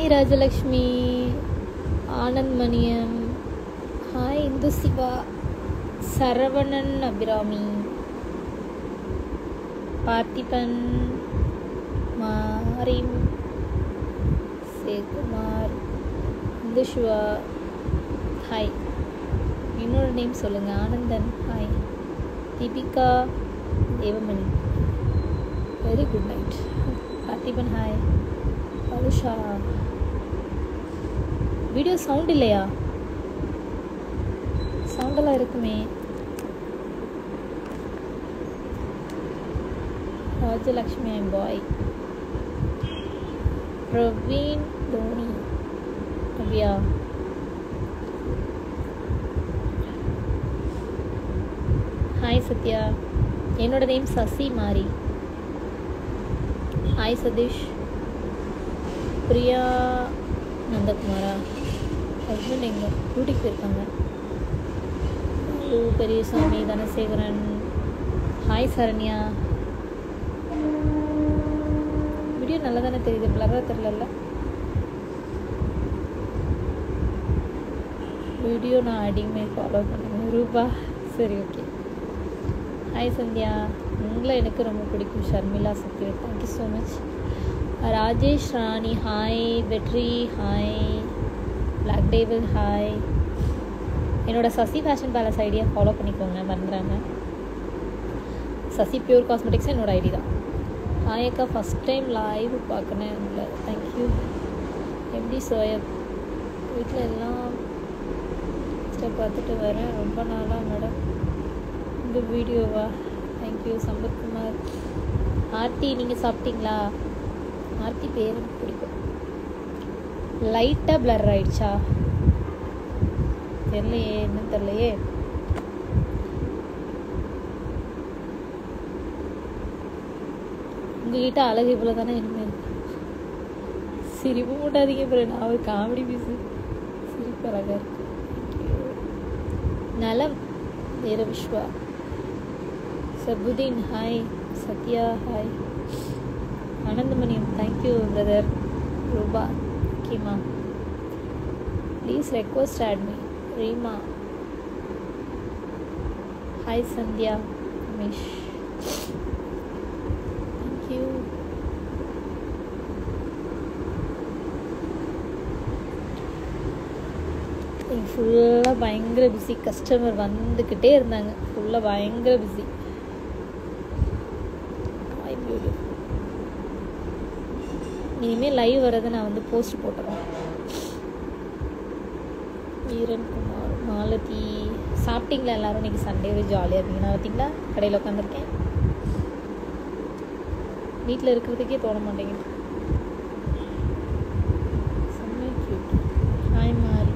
Hi Rajalakshmi, Anand Maniyam, hi Indhu Siva, Saravanan Abirami, Parthiban, மாரிம், சேகுமார், Indhu Siva, hi. இன்னொரு நேம் சொல்லுங்கள். Anandan, hi. Deepika, Devamani, very good night. Parthiban, hi. பருஷா, வீடியோ சவுண்ட் இல்லையா? சவுண்டெல்லாம் இருக்குமே. ராஜலக்ஷ்மி, ஐம் பாய். பிரவீன், தோனி, அவ்யா, ஹாய் சத்யா. என்னோட நேம் சசி மாரி. ஹாய் சதீஷ். பிரியா நந்தகுமாரா, ஹஸ்பண்ட் எங்கே? டியூட்டிக்கு போயிருக்காங்க. பெரியசாமி, தனசேகரன், ஹாய் சரண்யா. வீடியோ நல்லா தானே தெரியுது, பிளராக தெரிலல்ல? வீடியோ நான் அடிமை ஃபாலோ பண்ணுவேன். ரூபா, சரி ஓகே. ஹாய் சந்தியா, உங்களை எனக்கு ரொம்ப பிடிக்கும். Sharmila Sathyavel, thank you so much. Rajesh Rani, hi. Vetri, hi. Black devil, hi. என்னோட Sasi fashion palace idea follow பண்ணிக்கோங்க, மறந்துடுறாங்க. சசி பியூர் காஸ்மெட்டிக்ஸ் என்னோட ஐடி தான். ஹாய் அக்கா, ஃபஸ்ட் டைம் லைவ் பார்க்குறேன் உங்களை, தேங்க்யூ. எப்படி சோயப், வீட்டில் எல்லாம் ஸ்டெப் பார்த்துட்டு வரேன், ரொம்ப நாளாக மேடம் இந்த வீடியோவா? தேங்க்யூ. சம்பத்குமார். ஆர்த்தி, நீங்கள் சாப்பிட்டீங்களா? ஆர்த்தி பேர் எனக்கு பிடிக்கும். லைட்டாக பிளர் ஆயிடுச்சா தெரியலையே, என்னன்னு தெரியலையே. உங்ககிட்ட அழகு இவ்வளோ தானே இனிமேல். சிரிப்பு மூட்டாதீங்க பிறகு, நான் ஒரு காமெடி பீஸு. சிரிப்பு அழகாக இருக்கு. நலம், வேற Viswa. Sabudeen, hi. Sathya, hi. Anandamaniyam, thank you brother. Rupa, ஓகேம்மா. Please request add me. Reema, hi. Sandhya, Ramesh, thank you. ஃபுல்லாக பயங்கர பிஸி, கஸ்டமர் வந்துக்கிட்டே இருந்தாங்க. ஃபுல்லாக பயங்கர பிஸி. இனிமேல் லைவ் வர்றதை நான் வந்து போஸ்ட் போட்டுறேன். வீரன்குமார், மாலதி, சாப்பிட்டீங்களா எல்லோரும்? இன்றைக்கி சண்டேவே ஜாலியாக இருக்கீங்க. நான் பார்த்தீங்களா கடையில் உட்காந்துருக்கேன். வீட்டில் இருக்கிறதுக்கே தோண மாட்டேங்குது. ஹாய் மாரி.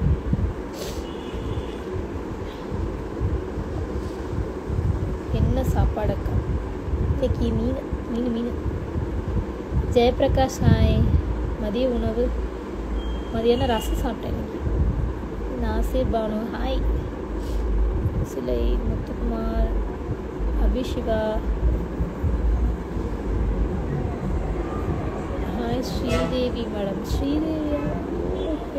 என்ன சாப்பாடுக்கா? இன்னைக்கு மீன். ஜெயபிரகாஷ், ஹாய். மதிய உணவு, மதியானம் ரசம் சாப்பிட்டேன் இன்னைக்கு. நாசிர் பானு, ஹாய். சிலை, முத்துக்குமார், அபிஷிவா, ஹாய். ஸ்ரீதேவி மேடம். ஸ்ரீதேவியா?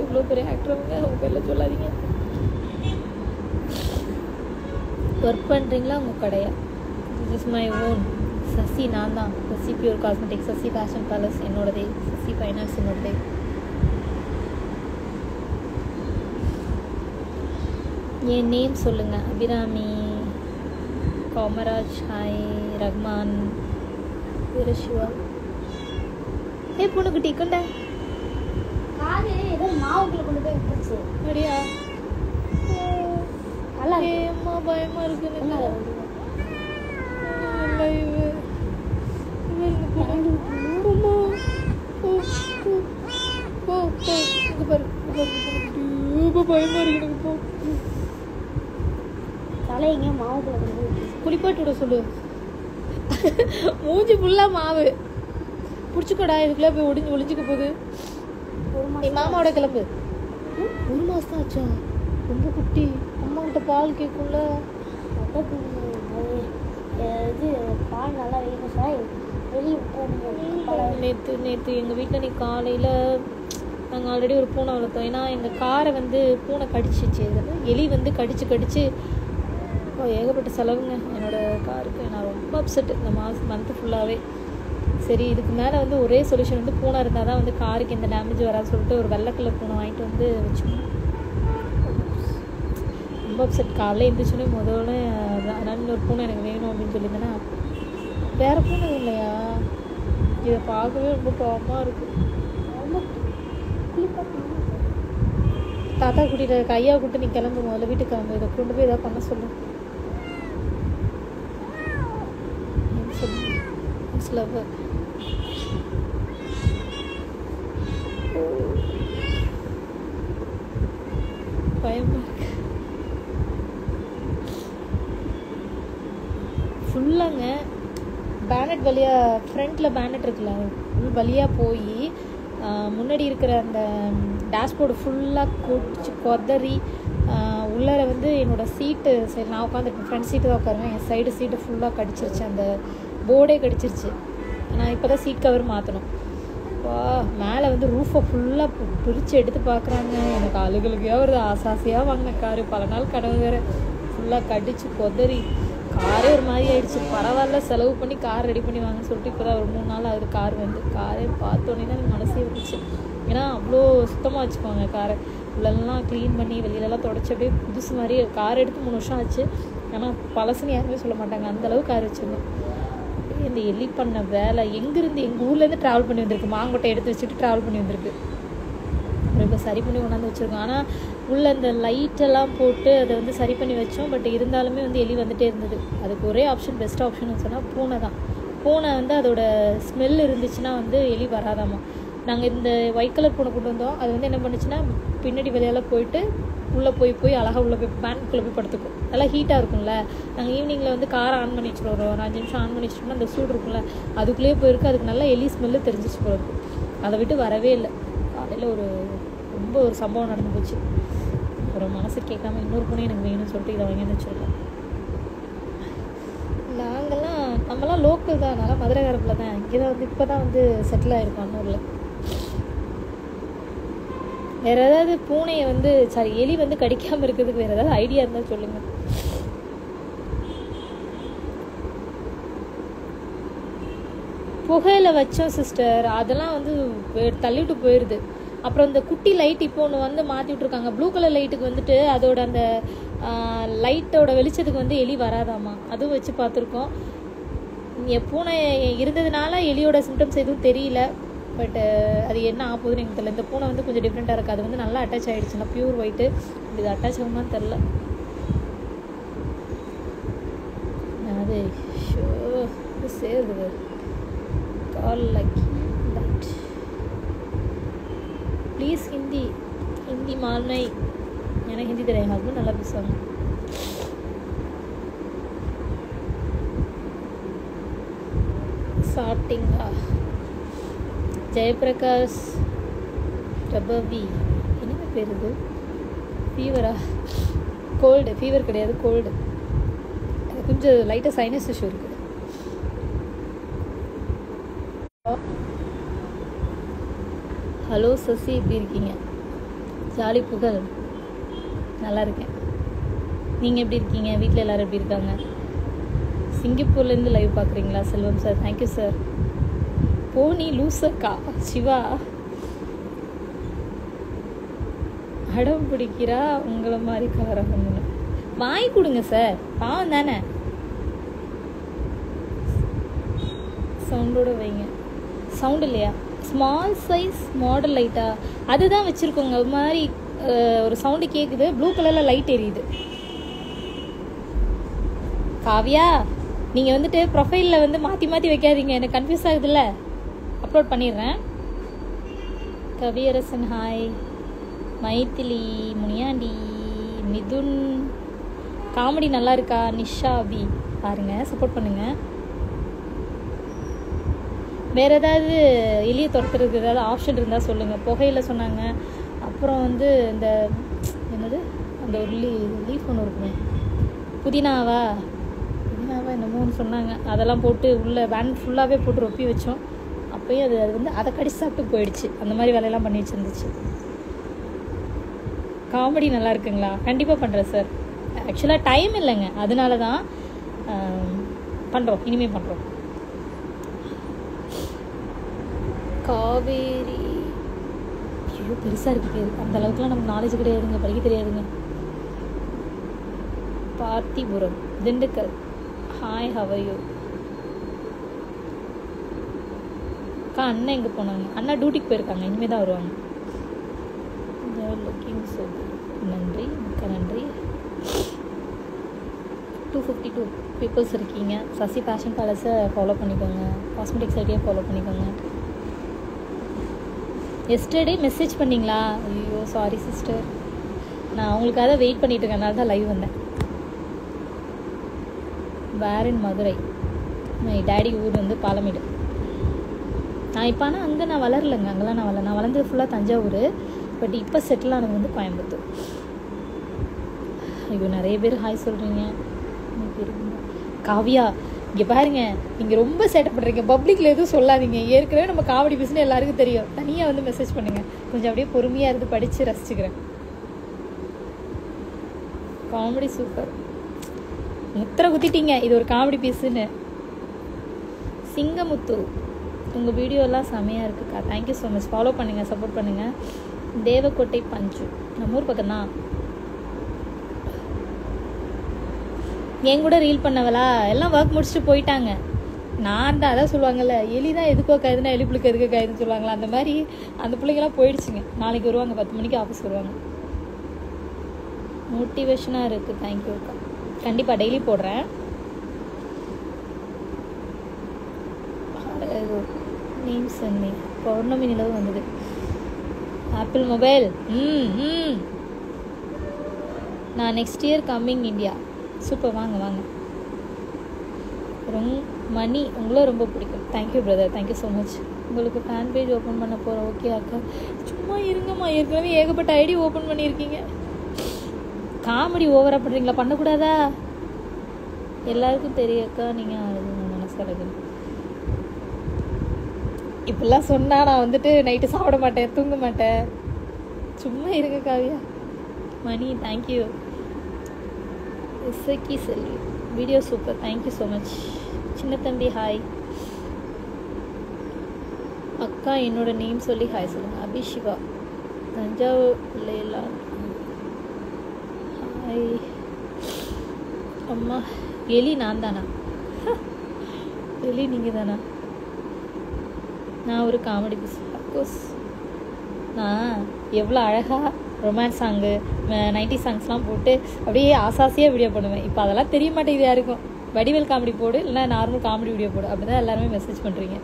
எவ்வளோ பெரிய ஆக்டருங்க, உங்கள் பேரில் சொல்லாதீங்க. ஒர்க் பண்ணுறீங்களா உங்கள் கடையா? This is my own. Sasi, நான் தான். Sasi pure cosmetics, Sasi fashion palace என்னோடதே, சசி ஃபைனான்ஸ் என்னோடதே. என் நேம் சொல்லுங்கள். அபிராமி, காமராஜ், ஹாய். ரஹ்மான், வீரசிவா. ஏ பொண்ணுக்குட்டி கொண்ட ஏதோ மாவுக்குள்ள கொண்டு போய் வச்சு அப்படியா? நல்லா அம்மா பயமாக இருக்குன்னு பயமா இருக்கு எனக்கு. போ, தலையங்க மாவுக்குள்ள கொண்டு போய் குளிப்பாட்டு விட சொல்லு. மூஞ்சி ஃபுல்லா மாவு பிடிச்சிக்கோடா. இதுக்குள்ள போய் ஒளிஞ்சுக்க போகுது. நீ மாமாவோட கிளம்பு. 1 மாசம் தான் ஆச்சா? ரொம்ப குட்டி. அம்மா கிட்ட பால் கேட்கும்ல. இது பால் நல்லா வெளியே வெளியே நேற்று எங்கள் வீட்டில் நீ காலையில் நாங்கள் ஆல்ரெடி ஒரு பூனை வளர்த்தோம். ஏன்னா எங்கள் காரை வந்து பூனை கடிச்சிச்சு. எலி வந்து கடிச்சு ஏகப்பட்ட செலவுங்க என்னோடய காருக்கு. நான் ரொம்ப அப்செட்டு இந்த மந்த்து ஃபுல்லாகவே. சரி, இதுக்கு மேலே வந்து ஒரே சொல்யூஷன் வந்து பூனை இருந்தால் தான் வந்து காருக்கு எந்த டேமேஜ் வராது சொல்லிட்டு ஒரு வெள்ளை கலர் பூனை வாங்கிட்டு வந்து வச்சோம். ரொம்ப அப்செட். காலையில் எழுந்திரிச்சோன்னே முதல்ல அதனால ஒரு பூனை எனக்கு வேணும் அப்படின்னு சொல்லியிருந்தேன்னா, வேறு பூனை இல்லையா? இதை பார்க்கவே ரொம்ப பாவமாக இருக்குது. தாத்தா கூட்டிகிட்டு கையா கூப்பிட்டு நீ கிளம்பு, முதல்ல வீட்டுக்கு கிளம்பு, இதை கொண்டு போய் எதாவது பண்ண சொல்லு. லவ்வர் பயமா இருக்கு. ஃபுல்லாங்க பேனட் வழியாக, ஃப்ரண்ட்டில் பேனட் இருக்குல்ல, ஃபுல் வழியாக போய் முன்னாடி இருக்கிற அந்த டேஷ்போர்டு ஃபுல்லாக கொதறி உள்ளார வந்து என்னோடய சீட்டு சரி நான் உட்காந்துருக்கேன், ஃப்ரண்ட் சீட்டு தான் உட்காருவேன், என் சைடு சீட்டு ஃபுல்லாக கடிச்சிருச்சு, அந்த போர்டே கடிச்சிருச்சு. நான் இப்போ தான் சீட் கவர் மாற்றணும். வா, மேலே வந்து ரூஃபை ஃபுல்லாக பிரித்து எடுத்து பார்க்குறாங்க. எனக்கு அழுகழுகையாக வருது. ஆசாசியாக வாங்கின காரு, பல நாள் கனவு வேறு, ஃபுல்லாக கடிச்சு கொதறி காரே ஒரு மாதிரி ஆயிடுச்சு. பரவாயில்ல, செலவு பண்ணி கார் ரெடி பண்ணி வாங்கன்னு சொல்லிட்டு இப்போ தான் ஒரு 3 நாள் ஆகுது கார் வந்து. காரே பார்த்தோன்னே தான் எனக்கு மனசே வந்துச்சு. ஏன்னா அவ்வளோ சுத்தமாக வச்சுக்குவாங்க காரை, உள்ளெல்லாம் க்ளீன் பண்ணி வெளியிலலாம் தொடச்சி அப்படியே புதுசு மாதிரி. கார் எடுத்து 3 வருஷம் ஆச்சு, ஆனால் பழசுன்னு யாருமே சொல்ல மாட்டாங்க, அந்தளவு கார் வச்சுருந்தேன். இந்த எலி பண்ண வேலை எங்கேருந்து, எங்கள் ஊர்லேருந்து ட்ராவல் பண்ணி வந்திருக்கு, மாங்கொட்டை எடுத்து வச்சுட்டு ட்ராவல் பண்ணி வந்திருக்கு. இப்போ சரி பண்ணி கொண்டாந்து வச்சுருக்கோம். ஆனால் உள்ளே அந்த லைட்டெல்லாம் போட்டு அதை வந்து சரி பண்ணி வச்சோம். பட் இருந்தாலுமே வந்து எலி வந்துகிட்டே இருந்தது. அதுக்கு ஒரே ஆப்ஷன், பெஸ்ட் ஆப்ஷன் சொன்னால் பூனை தான். பூனை வந்து அதோட ஸ்மெல் இருந்துச்சுன்னா வந்து எலி வராதாமா. நாங்கள் இந்த ஒயிட் கலர் பூனை கொண்டு வந்தோம். அது வந்து என்ன பண்ணுச்சுன்னா பின்னாடி வெளியால் போயிட்டு உள்ளே போய் அழகாக உள்ளே போய் பேனுக்குள்ளே போய் படுத்துக்கும். நல்லா ஹீட்டாக இருக்கும்ல. நாங்கள் ஈவினிங்கில் வந்து காரை ஆன் பண்ணி வச்சுருவோம், ஒரு 5 நிமிஷம் ஆன் பண்ணி வச்சுட்டோம்னா அந்த சூடு இருக்கும்ல, அதுக்குள்ளேயே போயிருக்கு. அதுக்கு நல்லா எலி ஸ்மெல்லு தெரிஞ்சிச்சு போல இருக்கும். அதை விட்டு வரவே இல்லை. காலையில் ரொம்ப ஒரு சம்பவம் நடந்து போச்சு. ஒரு மனசு கேட்காம இன்னொரு பூனை எனக்கு வேணும்னு சொல்லிட்டு இதை வாங்கி வச்சுருக்கோம். நம்மலாம் லோக்கல் தான், நல்லா மதுரைக்காரப்பில் தான். இங்கே தான் வந்து இப்போ தான் வந்து செட்டில் ஆகிருக்கோம் அன்னூரில். வேறு ஏதாவது பூனையை வந்து எலி வந்து கடிக்காமல் இருக்கிறதுக்கு வேறு ஏதாவது ஐடியா இருந்தால் சொல்லுங்கள். புகையில் வச்சோம் சிஸ்டர், அதெல்லாம் வந்து தள்ளிவிட்டு போயிடுது. அப்புறம் இந்த குட்டி லைட் இப்போ ஒன்று வந்து மாற்றி விட்ருக்காங்க, ப்ளூ கலர் லைட்டுக்கு வந்துட்டு அதோட அந்த லைட்டோட வெளிச்சத்துக்கு வந்து எலி வராதாமா. அதுவும் வச்சு பார்த்துருக்கோம். பூனை இருந்ததுனால எலியோட சிம்டம்ஸ் எதுவும் தெரியல. பட் அது என்ன ஆகுதுன்னு எனக்கு தெரியல. இந்த பூனை வந்து கொஞ்சம் டிஃப்ரெண்ட்டாக இருக்குது. அது வந்து நல்லா அட்டாச் ஆகிடுச்சுன்னா பியூர் ஒயிட்டு. இது அட்டாச் ஆகுமான்னு தெரில. அது சேருது கால் லைக் தட். ப்ளீஸ் ஹிந்தி மால்னை. எனக்கு ஹிந்தி தெரியும், என் ஹஸ்பண்ட் நல்லா பேசுவாங்க. சாப்பிட்டீங்களா? ஜெயபிரகாஷ் ரபவி, என்ன பேர் இது? ஃபீவரா? கோல்டு. ஃபீவர் கிடையாது, கோல்டு. எனக்கு கொஞ்சம் லைட்டாக சைனஸ் இஷ்யூ இருக்குது. ஹலோ சசி, எப்படி இருக்கீங்க? ஜாலி புகழ், நல்லா இருக்கேன். நீங்கள் எப்படி இருக்கீங்க? வீட்டில் எல்லோரும் எப்படி இருக்காங்க? சிங்கப்பூர்லேருந்து லைவ் பார்க்குறீங்களா? Selvam sir, thank you sir. போனி லூசக்கா சிவா அடம் பிடிக்கிறா உங்களை மாதிரி கலராக வாங்கி கொடுங்க சார், பாவம் தானே. சவுண்டோட வைங்க. சவுண்ட் இல்லையா? ஸ்மால் சைஸ் மாடல் லைட்டா அதுதான் வச்சுருக்கோங்க. ஒரு மாதிரி ஒரு சவுண்டு கேட்குது, ப்ளூ கலரில் லைட் எரியுது. காவியா, நீங்கள் வந்துட்டு ப்ரொஃபைலில் வந்து மாற்றி வைக்காதீங்க, எனக்கு கன்ஃபியூஸ் ஆகுதுல்ல. அப்லோட் பண்ணிடுறேன். கவியரசன் ஹாய். மைத்திலி, முனியாண்டி, மிதுன், காமெடி நல்லா இருக்கா? நிஷா அபி பாருங்கள், சப்போர்ட் பண்ணுங்கள். வேறு ஏதாவது எலியை துரத்துறதுக்கு ஏதாவது ஆப்ஷன் இருந்தால் சொல்லுங்கள். புகையில் சொன்னாங்க. அப்புறம் வந்து இந்த என்னது அந்த ஒரு லீஃப் ஒன்று இருக்குமே, புதினாவா என்னமோ ஒன்று சொன்னாங்க. அதெல்லாம் போட்டு உள்ளே வேன் ஃபுல்லாகவே போட்டு ரொப்பி வச்சோம். அப்போயும் அது வந்து அதை கடிச்சு சாப்பிட்டு போயிடுச்சு. அந்த மாதிரி வேலையெல்லாம் பண்ணி வச்சுருந்துச்சு. காமெடி நல்லா இருக்குங்களா? கண்டிப்பாக பண்ணுறேன் சார். ஆக்சுவலாக டைம் இல்லைங்க, அதனால தான் பண்ணுறோம், இனிமேல் பண்ணுறோம். காவேரி ஐயோ பெருசாக இருக்குது, அந்த அளவுக்குலாம் நமக்கு நாலேஜ் கிடையாதுங்க, படிக்க தெரியாதுங்க. Parthipuram, Dindigul. Hi, how are you? அக்கா அண்ணன் எங்கே போனாங்க? அண்ணா டியூட்டிக்கு போயிருக்காங்க, இனிமேல் தான் வருவாங்க. லுக்கிங் ஸோ நன்றி, மிக்க நன்றி. 252 பீப்புள்ஸ் இருக்கீங்க. சசி ஃபேஷன் பேலஸை ஃபாலோ பண்ணிக்கோங்க, காஸ்மெட்டிக்ஸ் ஐடியா ஃபாலோ பண்ணிக்கோங்க. எஸ்டர்டே மெசேஜ் பண்ணிங்களா? ஐயோ சாரி சிஸ்டர், நான் அவங்களுக்காக வெயிட் பண்ணிட்டு இருக்கேன், அதனால தான் லைவ் வந்தேன். வேர் இன் மதுரை, மை டேடி ஊர் வந்து பாலமேடு. நான் இப்போ ஆனால் அங்கே நான் வளரலைங்க, அங்கெல்லாம் நான் வளர்ந்தது ஃபுல்லாக தஞ்சாவூர். பட் இப்போ செட்டில் ஆனது வந்து கோயம்புத்தூர். ஐயோ நிறைய பேர் ஹாய் சொல்கிறீங்க. காவியா இங்கே பாருங்க, நீங்கள் ரொம்ப சேட்டப்படுறீங்க, பப்ளிக்கில் எதுவும் சொல்லாதீங்க. ஏற்கனவே நம்ம காமெடி பீஸ்னு எல்லாருக்கும் தெரியும். தனியாக வந்து மெசேஜ் பண்ணுங்கள், கொஞ்சம் அப்படியே பொறுமையாக இருந்து படித்து ரசிச்சுக்கிறேன். காமெடி சூப்பர், முத்திரை குத்திட்டீங்க, இது ஒரு காமெடி பீஸுன்னு. சிங்கமுத்து, உங்கள் வீடியோலாம் செமையாக இருக்குக்கா, தேங்க்யூ ஸோ மச். ஃபாலோ பண்ணுங்கள், சப்போர்ட் பண்ணுங்கள். தேவக்கோட்டை பஞ்சு, நம்ம ஊர் பக்கம் தான். என் கூட ரீல் பண்ணவளா? எல்லாம் ஒர்க் முடிச்சுட்டு போயிட்டாங்க. நான் தான் அதான் சொல்லுவாங்கல்ல, எலி தான் எதுக்கோ காயுதுன்னா எலிப்புளுக்கு எதுக்கோ காயுதுன்னு சொல்லுவாங்களா, அந்த மாதிரி அந்த பிள்ளைங்களாம் போயிடுச்சுங்க. நாளைக்கு வருவாங்க, 10 மணிக்கு ஆஃபீஸ் வருவாங்க. மோட்டிவேஷனாக இருக்குது, தேங்க்யூ அக்கா. கண்டிப்பாக டெய்லி போடுறேன். நேம்ஸ் வந்து பௌர்ணமி நிலவு வந்தது. Apple mobile. நான் next year coming India. Super, வாங்க வாங்க. மணி, உங்களும் ரொம்ப பிடிக்கும். Thank you brother, thank you so much. உங்களுக்கு ஃபேன் பேஜ் ஓப்பன் பண்ண போகிறோம். ஓகே அக்கா, சும்மா இருங்கம்மா, ஏற்கனவே ஏகப்பட்ட ஐடி ஓப்பன் பண்ணியிருக்கீங்க. காமெடி ஓவராக பண்ணுறீங்களா? பண்ணக்கூடாதா? எல்லாருக்கும் தெரியக்கா, நீங்கள் மனசு இப்படிலாம் சொன்னால் நான் வந்துட்டு நைட்டு சாப்பிட மாட்டேன், தூங்க மாட்டேன். சும்மா இருங்க Kavya. Mani, thank you. Isakki Selvi, video super, thank you so much. சின்ன தம்பி ஹாய். அக்கா என்னோட நேம் சொல்லி ஹாய் சொல்லுங்கள். அபிஷிவா, தஞ்சாவூர் பிள்ளைலாம் ஹாய். அம்மா எலி நான் தானா? எலி நீங்கள் தானா? நான் ஒரு காமெடி பீஸ். அஃப்கோர்ஸ் நான் எவ்வளோ அழகாக ரொமான்ஸ் சாங்கு 90 சாங்ஸ்லாம் போட்டு அப்படியே ஆசாசியாக வீடியோ பண்ணுவேன். இப்போ அதெல்லாம் தெரிய மாட்டேங்குது யாருக்கும். வடிவேல் காமெடி போடு, இல்லைனா நார்மல் காமெடி வீடியோ போடு, அப்படி தான் எல்லாருமே மெசேஜ் பண்ணுறீங்க.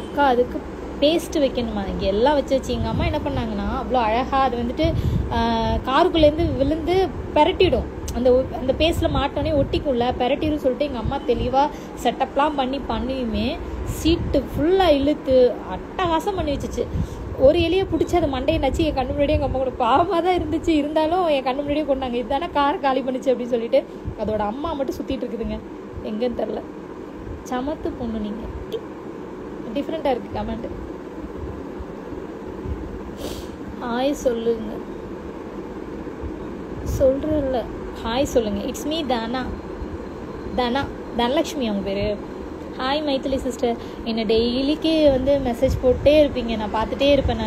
அக்கா அதுக்கு பேஸ்ட்டு வைக்கணுமா? இங்கே எல்லாம் வச்சு எங்கள் அம்மா என்ன பண்ணாங்கன்னா, அவ்வளோ அழகாக அது வந்துட்டு காருக்குள்ளேருந்து விழுந்து பெரட்டிடும். அந்த பேஸ்ட்டில் மாட்டோன்னே ஒட்டிக்குள்ள பெரட்டிடும் சொல்லிட்டு எங்கள் அம்மா தெளிவாக செட்டப்லாம் பண்ணியுமே சீட்டு ஃபுல்லாக இழுத்து அட்டகாசம் பண்ணி வச்சிச்சு. ஒரு எலியை பிடிச்சி அதை மண்டையை நச்சு என் கண்ணு முன்னாடியே எங்கள் அம்மா கூட பாவமாக தான் இருந்துச்சு. இருந்தாலும் என் கண்ணு முன்னாடியே கொண்டாங்க. இதுதானே காரை காலி பண்ணிச்சு அப்படின்னு சொல்லிட்டு அதோட அம்மா மட்டும் சுற்றிட்டு இருக்குதுங்க, எங்கன்னு தெரில. சமத்து பொண்ணு நீங்கள், டிஃப்ரெண்ட்டாக இருக்குது கமெண்ட். ஹாய் சொல்லுங்க, சொல்கிறல்ல ஹாய் சொல்லுங்கள். இட்ஸ் மீ தானா, தனலக்ஷ்மி அவங்க பேர். Hi Maithili sister. என்னை டெய்லிக்கு வந்து மெசேஜ் போட்டே இருப்பீங்க, நான் பார்த்துட்டே இருப்பேன்.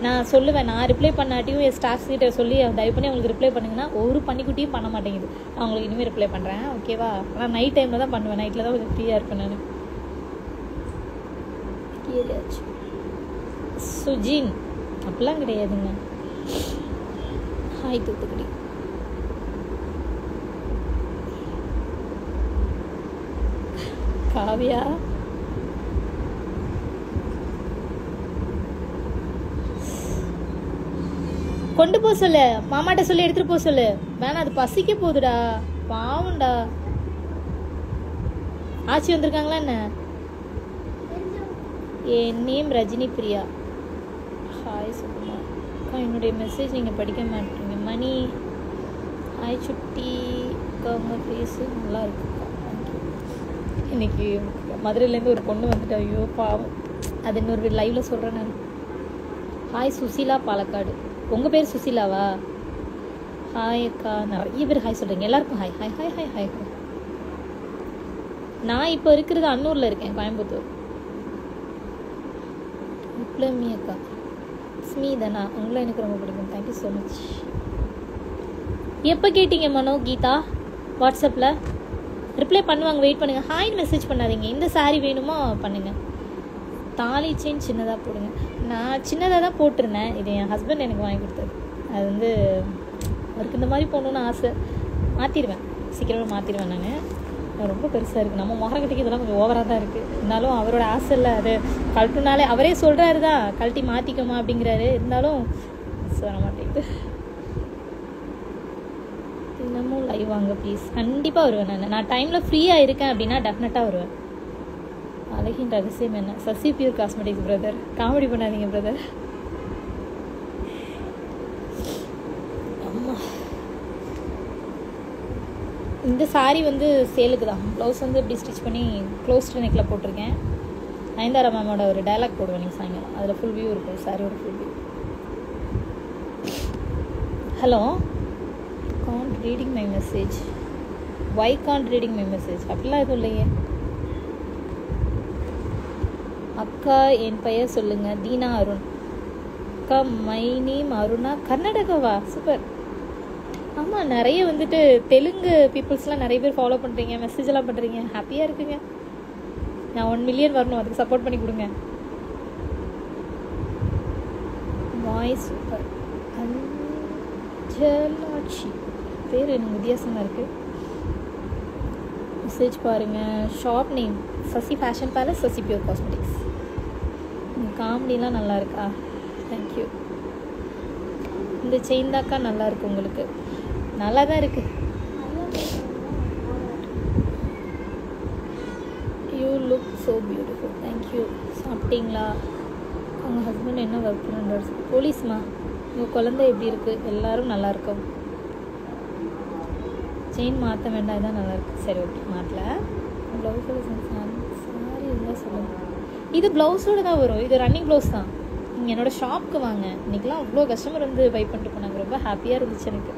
நான் சொல்லுவேன், நான் ரிப்ளை பண்ணாட்டியும் என் ஸ்டாஃப்ஸ் கிட்ட சொல்லி தயவு பண்ணி அவங்களுக்கு ரிப்ளை பண்ணுங்கன்னா ஒரு பன்னிக்குட்டியும் பண்ண மாட்டேங்குது. நான் உங்களுக்கு இனிமேல் ரிப்ளை பண்ணுறேன், ஓகேவா? ஆனால் நைட் டைமில் தான் பண்ணுவேன், நைட்டில் தான் கொஞ்சம் ஃப்ரீயாக இருப்பேன் நான். சுஜின் அப்படிலாம் கிடையாதுங்க. ஹாய் தூத்துக்குடி. காவியா கொண்டு போக சொல்லு, மாமாட்ட சொல்லி எடுத்துட்டு போக சொல்லு. வேணா, அது பசிக்க போகுதுடா, பாவம்டா. ஆச்சி வந்திருக்காங்களா என்ன? என் நேம் ரஜினி பிரியா. ஹாய் சொல்லுமா அக்கா, என்னுடைய மெசேஜ் நீங்கள் படிக்க மாட்டீங்க. மணி ஹாய் சுட்டி, உங்கள் ஃபேஸு நல்லா இருக்குக்கா, தேங்க்யூ. இன்னைக்கு மதுரையிலேருந்து ஒரு பொண்ணு வந்துட்டு ஐயோ பாவம், அது இன்னொரு லைவில் சொல்கிறேன் நான். ஹாய் சுசீலா பாலக்காடு. உங்கள் பேர் சுசீலாவா? ஹாய் அக்கா. நிறைய பேர் ஹாய் சொல்கிறீங்க. எல்லாருக்கும் hi hi hi hi hi. நான் இப்போ இருக்கிறது அன்னூரில் இருக்கேன், கோயம்புத்தூர். மீ அக்கா ஸ்மீதனா, உங்களை எனக்கு ரொம்ப பிடிக்கும். Thank you so much. எப்போ கேட்டீங்க மனோ? கீதா வாட்ஸ்அப்பில் ரிப்ளை பண்ணுவாங்க, வெயிட் பண்ணுங்கள். ஹாய்னு மெசேஜ் பண்ணாதீங்க. இந்த சாரீ வேணுமா பண்ணுங்கள். தாலி செயின் சின்னதாக போடுங்க. நான் சின்னதாக தான் போட்டிருந்தேன். இது என் ஹஸ்பண்ட் எனக்கு வாங்கி கொடுத்தது. அது வந்து அவருக்கு இந்த மாதிரி போகணுன்னு ஆசை. மாற்றிடுவேன், சீக்கிரமாக மாற்றிடுவேன். நான் ரொம்ப பெருசாக இருக்குது. நம்ம முகரக்கட்டிக்கு இதெல்லாம் கொஞ்சம் ஓவராக தான் இருக்குது. இருந்தாலும் அவரோட ஆசை இல்லை, அது கழட்டுனாலே அவரே சொல்கிறாரு தான் கழட்டி மாற்றிக்கோமா அப்படிங்கிறாரு. இருந்தாலும் வர மாட்டேங்குது. தினமும் லைவ் வாங்க ப்ளீஸ். கண்டிப்பாக வருவேன். நான் டைமில் ஃப்ரீயாக இருக்கேன் அப்படின்னா டெஃபினட்டாக வருவேன். அழகின் ரகசியம் என்ன? Sasi pure cosmetics brother. Comedy பண்ணாதீங்க பிரதர். அம்மா, இந்த சாரீ வந்து சேலுக்கு தான். ப்ளவுஸ் வந்து இப்படி ஸ்டிச் பண்ணி க்ளோஸ்டு நெக்கில் போட்டிருக்கேன். நயன்தாரா மேமோட ஒரு டைலாக் போடுவேன் நீங்கள் சாயங்காலம். அதில் ஃபுல் வியூ இருக்கும், சாரியோட full view. Hello, can't reading my message. Why can't reading my message? அப்படிலாம் எதுவும் இல்லையே. அக்கா என் பெயர் சொல்லுங்கள். தீனா அருண். அக்கா மை நேம் அருணா. கர்நாடகாவா? சூப்பர். ஆமாம், நிறைய வந்துட்டு தெலுங்கு பீப்புள்ஸ்லாம் நிறைய பேர் ஃபாலோ பண்ணுறீங்க, மெசேஜ் எல்லாம் பண்ணுறீங்க. ஹாப்பியாக இருக்குங்க. நான் 1 மில்லியன் வரணும், அதுக்கு சப்போர்ட் பண்ணி கொடுங்க. Voice super. அஞ்சலாட்சி பேர் எனக்கு வித்தியாசமாக இருக்குது. மெசேஜ் பாருங்கள். Shop name Sasi fashion palace, Sasi pure cosmetics. காமெடிலாம் நல்லா இருக்கா? தேங்க்யூ. இந்த செயின் தாக்கா நல்லா இருக்கு. உங்களுக்கு நல்லா தான் இருக்கு. You look so beautiful. Thank you. சாப்பிட்டீங்களா? உங்கள் ஹஸ்பண்ட் என்ன ஒர்க் பண்ணுறாரு? போலீஸ்மா. உங்கள் குழந்தை எப்படி இருக்குது? எல்லோரும் நல்லா இருக்கும். செயின் மாற்ற வேண்டாம், இதான் நல்லாயிருக்கு. சரி ஓகே, மாற்றல. ப்ளவுஸோட சாரி இருந்தால் சொல்லுங்கள். இது ப்ளவுஸோடு தான் வரும். இது ரன்னிங் ப்ளவுஸ் தான். நீங்கள் என்னோடய ஷாப்புக்கு வாங்க. இன்றைக்கெலாம் அவ்வளோ கஸ்டமர் வந்து பை பண்ணிட்டு போனாங்க. ரொம்ப ஹாப்பியாக இருந்துச்சு எனக்கு.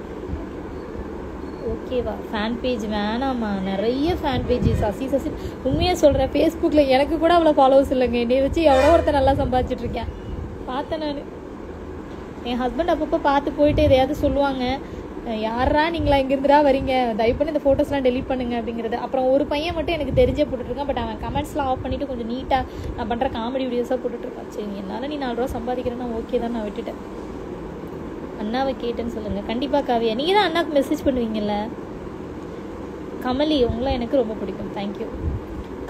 ஓகேவா? ஃபேன் பேஜ் வேணாம்மா. நிறைய ஃபேன் பேஜ் சசி சசி. உண்மையாக சொல்கிறேன், ஃபேஸ்புக்கில் எனக்கு கூட அவ்வளோ ஃபாலோவர்ஸ் இல்லைங்க. என்னை வச்சு எவ்வளோ ஒருத்தர் நல்லா சம்பாதிச்சிட்ருக்கேன். பார்த்தேன் நான். என் ஹஸ்பண்ட் அப்பப்போ பார்த்து போயிட்டு எதையாவது சொல்லுவாங்க, யாரா நீங்களா இங்கேருந்துடா வரீங்க, தயவு பண்ணி இந்த ஃபோட்டோஸ்லாம் டெலிட் பண்ணுங்க அப்படிங்கிறது. அப்புறம் ஒரு பையன் மட்டும் எனக்கு தெரிஞ்சே போட்டுட்ருக்கான். பட் அவன் கமெண்ட்ஸ்லாம் ஆஃப் பண்ணிவிட்டு கொஞ்சம் நீட்டாக நான் பண்ணுற காமெடி வீடியோஸாக போட்டுட்ருக்கான். சரி, என்னால் நீ 4 ரூபா சம்பாதிக்கிறேன்னா ஓகே தான், நான் விட்டுட்டேன். அண்ணாவை கேட்டேன்னு சொல்லுங்கள். கண்டிப்பாக காவியா, நீங்கள் தான் அண்ணாவுக்கு மெசேஜ் பண்ணுவீங்கல்ல. கமலி, உங்களை எனக்கு ரொம்ப பிடிக்கும். தேங்க்யூ.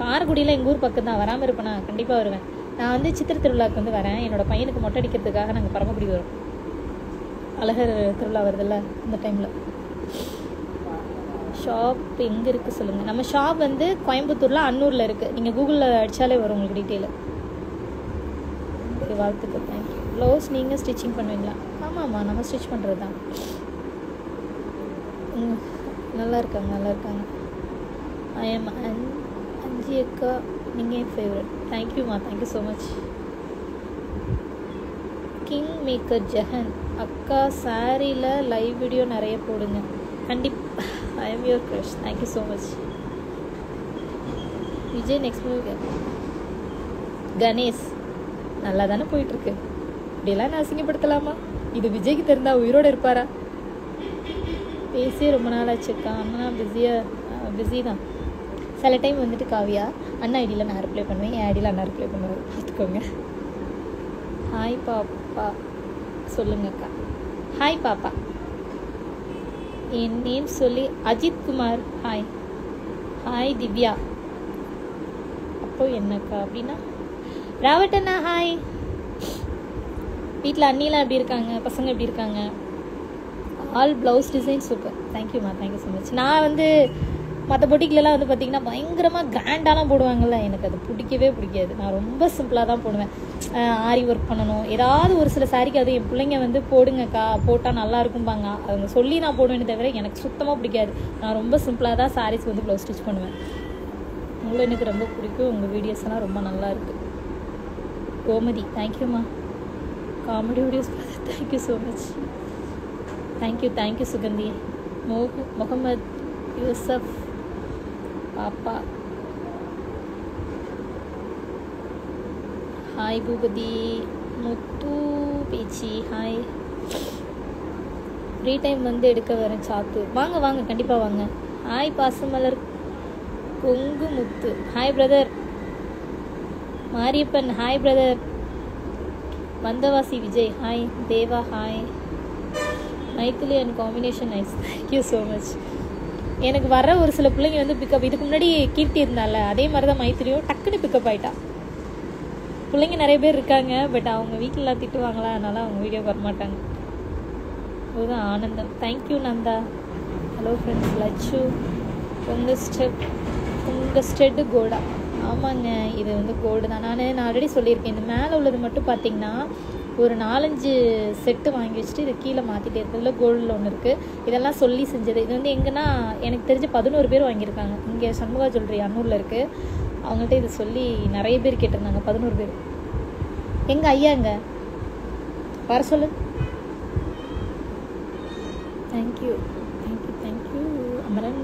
காரைக்குடியில் எங்கள் ஊர் பக்கம் தான். வராமல் இருப்பேனா? கண்டிப்பாக வருவேன். நான் வந்து சித்திரை திருவிழாவுக்கு வந்து வரேன். என்னோடய பையனுக்கு மொட்டை அடிக்கிறதுக்காக நாங்கள் பரமக்குடி வரோம். அழகர் திருவிழா வருதில்ல, இந்த டைமில். ஷாப் எங்கே இருக்குது சொல்லுங்கள். நம்ம ஷாப் வந்து கோயம்புத்தூரில் அன்னூரில் இருக்குது. நீங்கள் கூகுளில் அடித்தாலே வரும் உங்களுக்கு டீட்டெயிலு. வாழ்த்துக்கள். தேங்க்யூ. ப்ளவுஸ் நீங்கள் ஸ்டிச்சிங் பண்ணுவீங்களா? ஆமாம்மா, நம்ம ஸ்டிச் பண்ணுறது தான். நல்லா இருக்காங்க, நல்லா இருக்காங்க. ஐ எம் அஞ்சி அக்கா, நீங்கள் என் ஃபேவரட். தேங்க்யூம்மா, thank you so much. King maker Jagan. அக்கா சாரியில் லைவ் வீடியோ நிறைய போடுங்க. கண்டிப்பாக. I am your crush. Thank you so much. Vijay next movie. Ganesh நல்லா தானே போயிட்டுருக்கு. இப்படியெல்லாம் நான் அசிங்கப்படுத்தலாமா? இது விஜய்க்கு தெரிந்தா உயிரோடு இருப்பாரா? பேசியே ரொம்ப நாள் ஆச்சுக்கா. அண்ணா பிஸி தான். சில டைம் வந்துட்டு காவியா அண்ணா ஐடியில் நான் ரிப்ளை பண்ணுவேன், என் ஐடியில் அண்ணா ரிப்ளை பண்ணுவேன். பார்த்துக்கோங்க. ஹாய் பாப்பா சொல்லுங்கக்கா. ஹாய் பாப்பா. என் நேம் சொல்லி அஜித் குமார். ஹாய். ஹாய் திவ்யா. அப்போ என்னக்கா அப்படின்னா ராவட்டண்ணா. ஹாய். வீட்டில் அண்ணிலாம் எப்படி இருக்காங்க? பசங்க எப்படி இருக்காங்க? All blouse design super. தேங்க்யூம்மா, தேங்க்யூ ஸோ மச். நான் வந்து மற்ற பொட்டிக்கிலலாம் வந்து பார்த்திங்கன்னா பயங்கரமாக கிராண்டாலாம் போடுவாங்கள்ல, எனக்கு அது பிடிக்கவே பிடிக்காது. நான் ரொம்ப சிம்பிளாக தான் போடுவேன். ஆரி ஒர்க் பண்ணணும், ஏதாவது ஒரு சில சாரிக்கு அது என் பிள்ளைங்க வந்து போடுங்கக்கா, போட்டால் நல்லா இருக்கும்பாங்க. அவங்க சொல்லி நான் போடுவேன்னு தவிர எனக்கு சுத்தமாக பிடிக்காது. நான் ரொம்ப சிம்பிளாக தான் சாரீஸ் வந்து ப்ளவுஸ் ஸ்டிச் பண்ணுவேன். உங்களை எனக்கு ரொம்ப பிடிக்கும். உங்கள் வீடியோஸ் எல்லாம் ரொம்ப நல்லா இருக்குது. கோமதி தேங்க்யூம்மா. காமெடி வீடியோஸ் பார்த்து thank you so much. Thank you Suganthi. Mohammed Yusuf பாப்பா hi. Boopathi Muthu Pechi hi. Free time வந்து எடுக்க வரேன் சாத்து. வாங்க கண்டிப்பாக வாங்க. Hi Pasamalar Kongu Muthu hi brother. Mariyappan hi brother. Vandavasi Vijay hi. Deva hi. Maithili and combination nice. Thank you so much. எனக்கு வர ஒரு சில பிள்ளைங்க வந்து பிக்கப், இதுக்கு முன்னாடி கீர்த்தி இருந்தால அதே மாதிரி தான் மைத்திலியும் டக்குன்னு பிக்கப் ஆகிட்டா. பிள்ளைங்க நிறைய பேர் இருக்காங்க, பட் அவங்க வீட்டிலலாம் திட்டுவாங்களா, அதனால அவங்க வீடியோ வரமாட்டாங்க. அதுதான் ஆனந்தம். Thank you Nanda. Hello friends. Latchu உங்கள் ஸ்டெட்டு கோல்டா? ஆமாங்க, இது வந்து கோல்டு தான். நான் ஆல்ரெடி சொல்லியிருக்கேன். இந்த மேலே உள்ளது மட்டும் பார்த்தீங்கன்னா ஒரு 4-5 செட்டு வாங்கி வச்சுட்டு இதை கீழே மாற்றிட்டே இருக்கிறதுல கோல்டில் ஒன்று இருக்குது. இதெல்லாம் சொல்லி செஞ்சது. இது வந்து எங்கன்னா எனக்கு தெரிஞ்ச 11 பேர் வாங்கியிருக்காங்க. இங்கே சண்முகா ஜுவல்லரி அன்னூரில் இருக்குது. அவங்கள்ட்ட இது சொல்லி நிறைய பேர் கேட்டிருந்தாங்க. 11 பேர். எங்கள் ஐயாங்க வர சொல்லு. தேங்க்யூ அமரன்.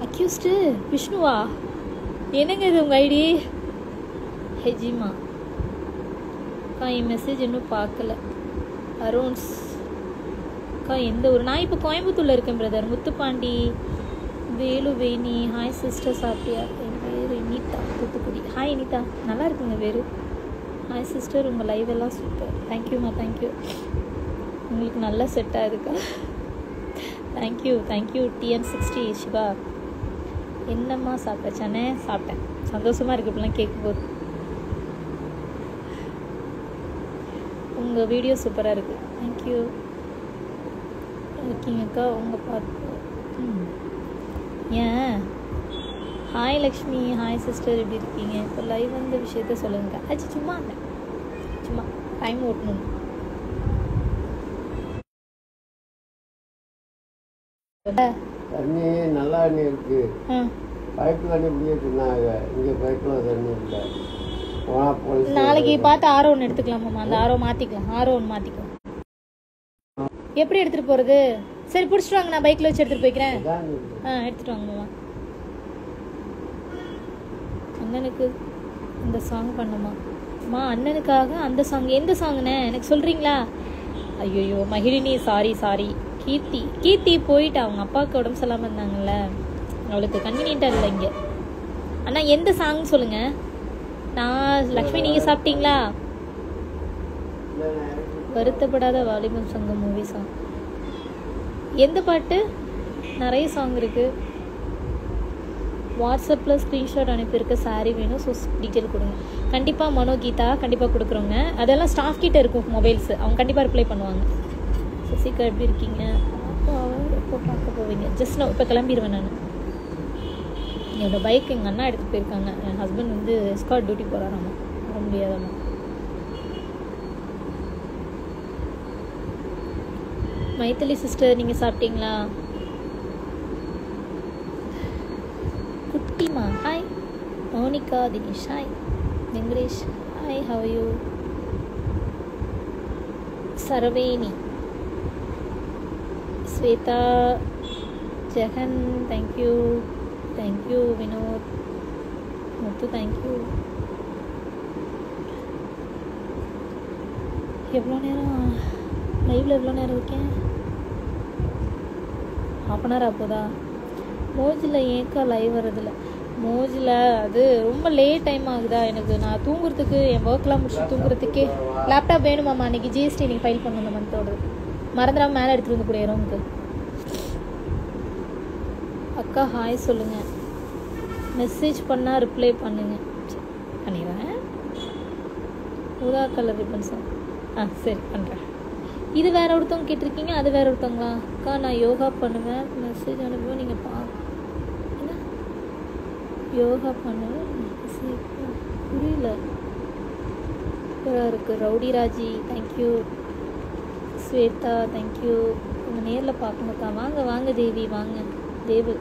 அக்யூஸ்டு விஷ்ணுவா? என்னங்க இது உங்கள் ஐடி? ஹெஜிமா அக்கா என் மெசேஜ் இன்னும் பார்க்கல. அரோன்ஸ் அக்கா எந்த ஊர்? நான் இப்போ கோயம்புத்தூரில் இருக்கேன் பிரதர். முத்துப்பாண்டி வேலுவேணி ஹாய் சிஸ்டர் சாப்பிட்டியா? என் பேர் நீதா தூத்துக்குடி. ஹாய் நீதா, நல்லா இருக்குங்க பேர். ஹாய் சிஸ்டர், உங்கள் லைவ் எல்லாம் சூப்பர். தேங்க்யூம்மா தேங்க்யூ. உங்களுக்கு நல்லா செட் ஆகுதுக்கா. Thank you TN60 Siva. என்னம்மா சாப்பிட்டாச்சானே? சாப்பிட்டேன். சந்தோஷமாக இருக்கு இப்படிலாம் கேட்கும்போது. உங்கள் வீடியோ சூப்பராக இருக்குது. தேங்க்யூ. ஓகேங்கக்கா. உங்கள் பார்த்து ஏன்? ஹாய் லக்ஷ்மி. ஹாய் சிஸ்டர், எப்படி இருக்கீங்க? இப்போ லைவ் வந்த விஷயத்த சொல்லுங்கக்கா. ஆச்சு சும்மா இல்லை, சும்மா டைம் ஓட்டணும். தண்ணி நல்லா தண்ணி இருக்கு. பைப்பில் தண்ணி பிடிக்க சொன்னாங்க. இங்கே பைப்பில் தண்ணி இல்லை. நாளைக்கு பார்த்து ஆரோ ஒன்று எடுத்துக்கலாமாம்மா. அந்த ஆரோ மாற்றிக்கலாம். ஆரோ ஒன்று மாற்றிக்கலாம். எப்படி எடுத்துகிட்டு போகிறது? சரி பிடிச்சிட்டு வாங்க, நான் பைக்கில் வச்சு எடுத்துகிட்டு போய்க்கிறேன். எடுத்துகிட்டு வாங்கம்மா. அண்ணனுக்கு இந்த சாங் பண்ணுமா அம்மா? அண்ணனுக்காக அந்த சாங். எந்த சாங்ண்ணே எனக்கு சொல்கிறீங்களா? ஐயோ மகிழினி சாரி. கீர்த்தி போயிட்டு அவங்க அப்பாவுக்கு உடம்பு சொல்லாமல் இருந்தாங்கல்ல, அவளுக்கு கன்வீனியன்ட்டாக இல்லை இங்கே. அண்ணா எந்த சாங்னு சொல்லுங்கள். நான் லக்ஷ்மி, நீங்கள் சாப்பிட்டீங்களா? வருத்தப்படாத வாலிபன் சங்கம் மூவி சாங். எந்த பாட்டு? நிறைய சாங் இருக்குது. வாட்ஸ்அப்பில் ஸ்க்ரீன்ஷாட் அனுப்பியிருக்க சாரீ வேணும். ஸோ டீட்டெயில் கொடுங்க. கண்டிப்பாக மனோ கீதா கண்டிப்பாக கொடுக்குறோங்க. அதெல்லாம் ஸ்டாஃப் கிட்ட இருக்கும் மொபைல்ஸு, அவங்க கண்டிப்பாக ரிப்ளை பண்ணுவாங்க. சசிகா எப்படி இருக்கீங்க? அப்போ எப்போ பார்க்க போவீங்க? ஜஸ்ட் நான் இப்போ கிளம்பிடுவேன். நான் என்னோடய பைக் எங்கள் அண்ணா எடுத்துகிட்டு போயிருக்காங்க. என் ஹஸ்பண்ட் வந்து எஸ்கார்ட் டியூட்டி போகிறாராம்மா, வர முடியாதாம்மா. மைத்திலி சிஸ்டர் நீங்கள் சாப்பிட்டீங்களா? குட்டிமா hi. Monica Dinesh hi. Venkatesh hi. How you? Saraveni Swetha Jagan thank you Vinod Muthu thank you. எவ்வளோ நேரம் லைவில்? எவ்வளோ நேரம் இருக்கேன்? ஹாஃப் அன் ஹவர் ஆகுதா? மோஜில் ஏக்கா லைவ் வரதில்ல? மோஜில் அது ரொம்ப லேட் டைம் ஆகுதா எனக்கு. நான் தூங்குறதுக்கு என் ஒர்க்லாம் முடிச்சு தூங்குறதுக்கே லேப்டாப் வேணுமாம்மா. அன்றைக்கி ஜிஎஸ்டி நீங்கள் ஃபைல் பண்ணணும். இந்த மந்தோட மறந்துடாமல் மேலே எடுத்துகிட்டு வந்து கூட ரூமுக்கு. அக்கா ஹாய் சொல்லுங்கள். மெசேஜ் பண்ணால் ரிப்ளை பண்ணுங்க. பண்ணிடுறேன். ஊதா கலர் ரிப்பன் சார். சரி பண்ணுறேன். இது வேற ஒருத்தவங்க கேட்டிருக்கீங்க, அது வேற ஒருத்தவங்களா? அக்கா நான் யோகா பண்ணுவேன், மெசேஜ் அனுப்புவேன், நீங்கள் என்ன யோகா பண்ணுவேன் புரியல. இருக்குது. Rowdy Raji thank you. Swetha thank you. உங்கள் நேரில் பார்க்கணுக்கா. வாங்க தேவி வாங்க. தேவு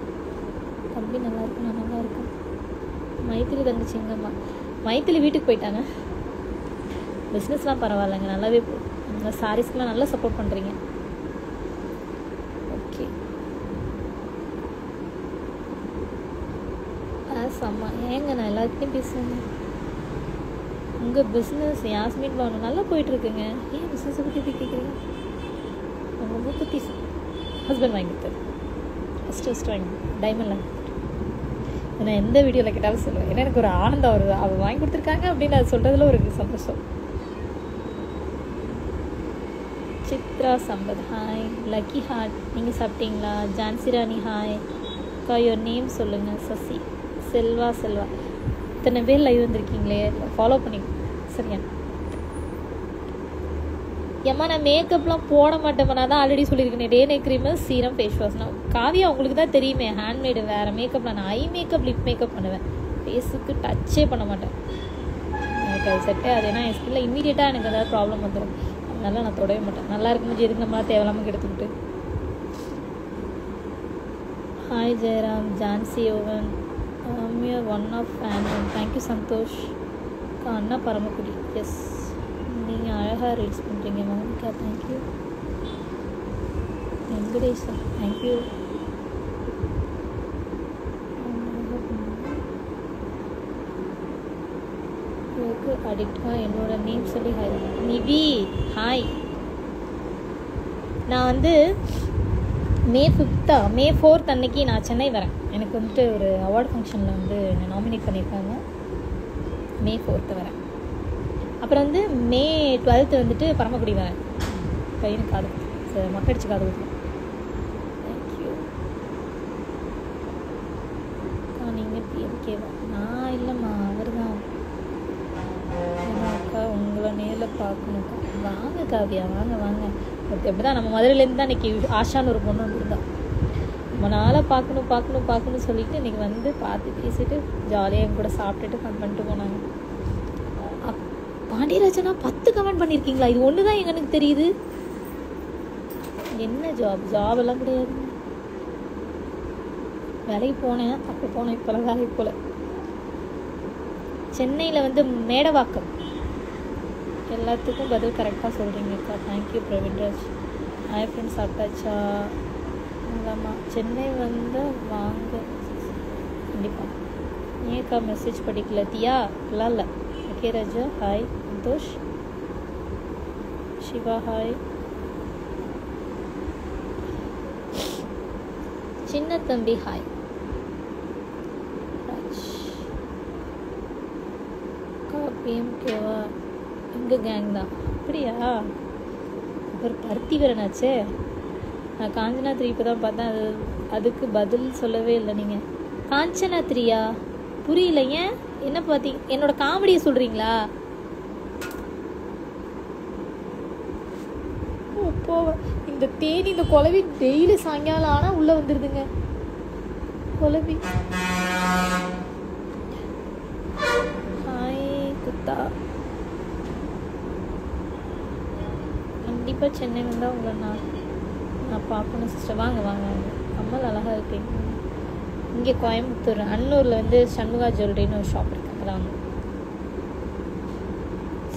தம்பி நல்லா இருக்கு, நான் நல்லா இருக்கேன். மைத்திலி தங்கச்சிங்கம்மா. மைத்திலி வீட்டுக்கு போயிட்டாங்க. பிஸ்னஸ்லாம் பரவாயில்லைங்க, நல்லாவே போகுது. சாரீஸ்க்கெலாம் நல்லா சப்போர்ட் பண்ணுறீங்க. ஓகே. ஆமாம் ஏங்க நான் எல்லாத்துலேயும் பேசுவேங்க. உங்கள் பிஸ்னஸ் யாஸ்மின் பானு நல்லா போயிட்டுருக்குங்க. ஏன் பிஸ்னஸை பற்றி எப்படி கேட்குறீங்க? உங்கள் மூப்பத்தி ஹஸ்பண்ட் வாங்கி கொடுத்தாரு. ஃபஸ்ட்டு வாங்கி டைமண்டில் நான் எந்த வீடியோவில் கேட்டாலும் சொல்லுவேன். ஏன்னா எனக்கு ஒரு ஆனந்தம் வருது. அவள் வாங்கி கொடுத்துருக்காங்க அப்படின்னு அது சொல்கிறதுல ஒரு சந்தோஷம். Chitra Sampath hi. Lucky heart நீங்கள் சாப்பிட்டீங்களா? ஜான்சி ராணி ஹாய். அக்கா யோர் நேம் சொல்லுங்கள். சசி. செல்வா. இத்தனை பேர் லைவ் வந்திருக்கீங்களே, ஃபாலோ பண்ணி சரியா? ஏம்மா நான் மேக்கப்லாம் போட மாட்டேம்மா. நான் தான் ஆல்ரெடி சொல்லியிருக்கேன். Day night cream, serum, face வாஷ்னா காவியா உங்களுக்கு தான் தெரியுமே. ஹேண்ட்மேடு வேறு மேக்கப். நான் ஐ மேக்கப், லிப் மேக்கப் பண்ணுவேன். ஃபேஸுக்கு டச்சே பண்ண மாட்டேன். எனக்கு அது செட்டே அது. ஏன்னா என் ஸ்கின்ல இம்மீடியட்டாக எனக்கு ஏதாவது ப்ராப்ளம் வந்துடும். அதனால நான் தொடவே மாட்டேன். நல்லா இருக்கும்போது எதுக்கு நம்மளால் தேவையில்லாமல் எடுத்துக்கிட்டு. Hi Jayaram. Jhansi oven. One of fan. Thank you Santhosh. அண்ணா பரமக்குடி. எஸ் நீங்கள் அழகாக ரீல்ஸ் பண்ணுறீங்க Monica. Thank you. Venkatesh sir thank you. அடிக்டாக என்னோட நேம் சொல்லி ஹாய். நிவி ஹாய். நான் வந்து மே 4th அன்னைக்கு நான் சென்னை வரேன். எனக்கு வந்துட்டு ஒரு அவார்டு ஃபங்க்ஷனில் வந்து என்னை நாமினேட் பண்ணியிருக்காங்க. மே 4th வரேன். அப்புறம் வந்து மே 12th வந்துட்டு பரமக்குடி வரேன். பையனுக்கு காது மொட்டை அடிச்சு காது கொடுத்தேன். தேங்க்யூ. அக்கா நீங்கள் பிஎம்கேவா? நான் இல்லைம்மா, அவர் தான். ஏன்னா அக்கா உங்களை நேரில் பார்க்கணுக்கா. வாங்க காவியா, வாங்க. எப்படி தான் நம்ம மதுரையிலேருந்து தான் இன்றைக்கி ஆஷான்னு ஒரு பொண்ணு வந்துருந்தா. ரொம்ப நாளாக பார்க்கணும்னு சொல்லிட்டு இன்றைக்கி வந்து பார்த்து பேசிட்டு ஜாலியாக என் கூட சாப்பிட்டுட்டு ஃபன் பண்ணிட்டு போனாங்க. பாண்டியராஜனா 10 கமெண்ட் பண்ணியிருக்கீங்களா? இது ஒன்று தான் எனக்கு தெரியுது. என்ன ஜாப் எல்லாம் கிடையாது. வேலைக்கு போனேன், அப்போ போனேன், இப்போலாம் வேலைக்கு போகல. சென்னையில் வந்து மேடவாக்கம். எல்லாத்துக்கும் பதில் கரெக்டாக சொல்கிறீங்கக்கா. தேங்க்யூ பிரவீன்ராஜ். Hi friends. சாப்பிட்டாச்சா? இல்லாமா சென்னை வந்து வாங்க கண்டிப்பாக. ஏன்க்கா மெசேஜ் படிக்கல? தியா இல்லை இல்லை. ஓகே ராஜா ஹாய். சந்தோஷ். சிவா ஹாய். சின்ன தம்பி ஹாய். ராஜ் பிஎம்கேவா? எங்கள் கேங் தான். அப்படியா? அப்புறம் பருத்தி வீரனாச்சே. நான் காஞ்சனா 3 இப்போ தான் பார்த்தேன். அதுக்கு பதில் சொல்லவே இல்லை நீங்கள். காஞ்சனா 3யா? புரியல. ஏன் என்ன பார்த்தீங்க? என்னோட காமெடியை சொல்கிறீங்களா? இப்போ இந்த தேனி இந்த குலவி டெய்லி சாயங்காலம் ஆனால் உள்ளே வந்துடுதுங்க. குலவி ஹாய். குத்தா கண்டிப்பாக சென்னை வந்தால் உங்களை நான் பார்க்கணும் சிஸ்டர். வாங்க அம்மல் அழகாக இருக்கீங்க. இங்கே கோயம்புத்தூர் அன்னூரில் வந்து சண்முகா ஜுவல்லரின்னு ஒரு ஷாப் இருக்கு. அதான் வாங்க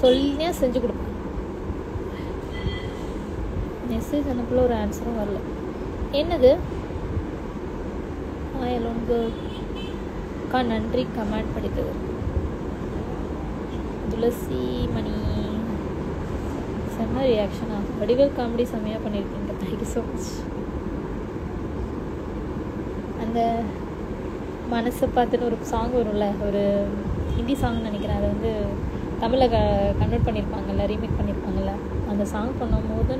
சொல்லியா செஞ்சு கொடுப்பேன். மெசேஜ் அனுப்பல, ஒரு ஆன்சரும் வரல. என்னது? அக்கா நன்றி கமெண்ட் படித்தது. துளசி மணி செம்ம ரியாக்ஷனா? வடிவேல் காமெடி செம்மையாக பண்ணியிருக்கீங்க. Thank you so much. அந்த மனசை பார்த்துன்னு ஒரு சாங் வரும்ல, ஒரு ஹிந்தி சாங்னு நினைக்கிறேன். அதை வந்து தமிழில் கன்வெர்ட் பண்ணியிருப்பாங்கல்ல, ரீமேக் பண்ணியிருப்பாங்கல்ல. அந்த சாங் பண்ணும் போது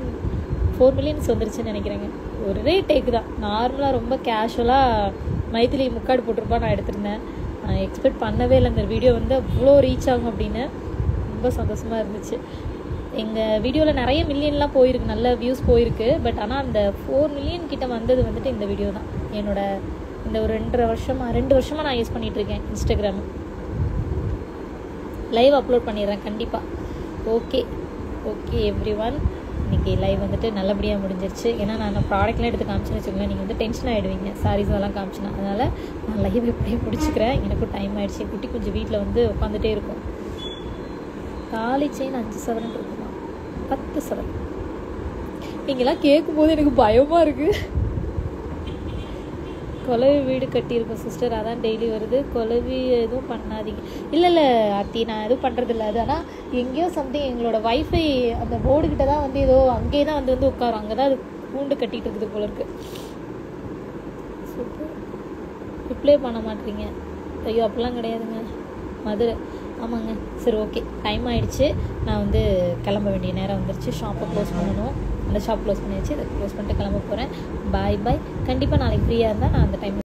4 million வந்துருச்சுன்னு நினைக்கிறேங்க. ஒரே டேக்கு தான். நார்மலாக ரொம்ப கேஷுவலாக மைத்திலி முக்காடு போட்டிருப்பா நான் எடுத்திருந்தேன். நான் எக்ஸ்பெக்ட் பண்ணவே இல்லை இந்த வீடியோ வந்து அவ்வளோ ரீச் ஆகும் அப்படின்னு. ரொம்ப சந்தோஷமாக இருந்துச்சு. எங்கள் வீடியோவில் நிறைய மில்லியன்லாம் போயிருக்கு, நல்ல வியூஸ் போயிருக்கு. பட் ஆனால் அந்த 4 million கிட்ட வந்தது வந்துட்டு இந்த வீடியோ தான். என்னோட இந்த ஒரு 2 வருஷமாக நான் யூஸ் பண்ணிகிட்ருக்கேன் இன்ஸ்டாகிராமு. லைவ் அப்லோட் பண்ணிடுறேன் கண்டிப்பாக. Okay every one. இன்றைக்கி லைவ் வந்துட்டு நல்லபடியாக முடிஞ்சிருச்சு. ஏன்னா நான் ப்ராடக்ட்லாம் எடுத்து காமிச்சுன்னு வச்சுக்கோங்க, நீங்கள் வந்து டென்ஷன் ஆகிடுவீங்க சாரீஸ் அதெல்லாம் காமிச்சுனா. அதனால் நான் லைவ் எப்படியே முடிச்சுக்கிறேன். எனக்கும் டைம் ஆகிடுச்சு. குட்டி கொஞ்சம் வீட்டில் வந்து உட்காந்துட்டே இருக்கும். தாலி செயின் 5 சவரன் இருக்குமா? 10 சவரன். நீங்களாம் கேட்கும்போது எனக்கு பயமாக இருக்குது. குலவி வீடு கட்டியிருக்கோம் சிஸ்டர், அதான் டெய்லி வருது. குலவி எதுவும் பண்ணாதீங்க. இல்லை ஆர்த்தி, நான் எதுவும் பண்ணுறதில்ல. அது ஆனால் எங்கேயோ சம்திங் எங்களோட வைஃபை அந்த போர்டுக்கிட்ட தான் வந்து ஏதோ அங்கேயே தான் வந்து உட்காரும். அங்கே தான் அது கூண்டு கட்டிகிட்டு இருக்குது போல இருக்கு. சூப்பர். ரிப்ளை பண்ண மாட்டீங்க. ஐயோ அப்படிலாம் கிடையாதுங்க. மதுரை. ஆமாங்க. சரி ஓகே, டைம் ஆகிடுச்சு. நான் வந்து கிளம்ப வேண்டிய நேரம் வந்துருச்சு. ஷாப்பை க்ளோஸ் பண்ணணும். அந்த ஷாப் க்ளோஸ் பண்ணியாச்சு. இதை க்ளோஸ் பண்ணிட்டு கிளம்ப போகிறேன். பாய் பாய். கண்டிப்பாக நாளைக்கு ஃப்ரீயாக இருந்தால் நான் அந்த டைம்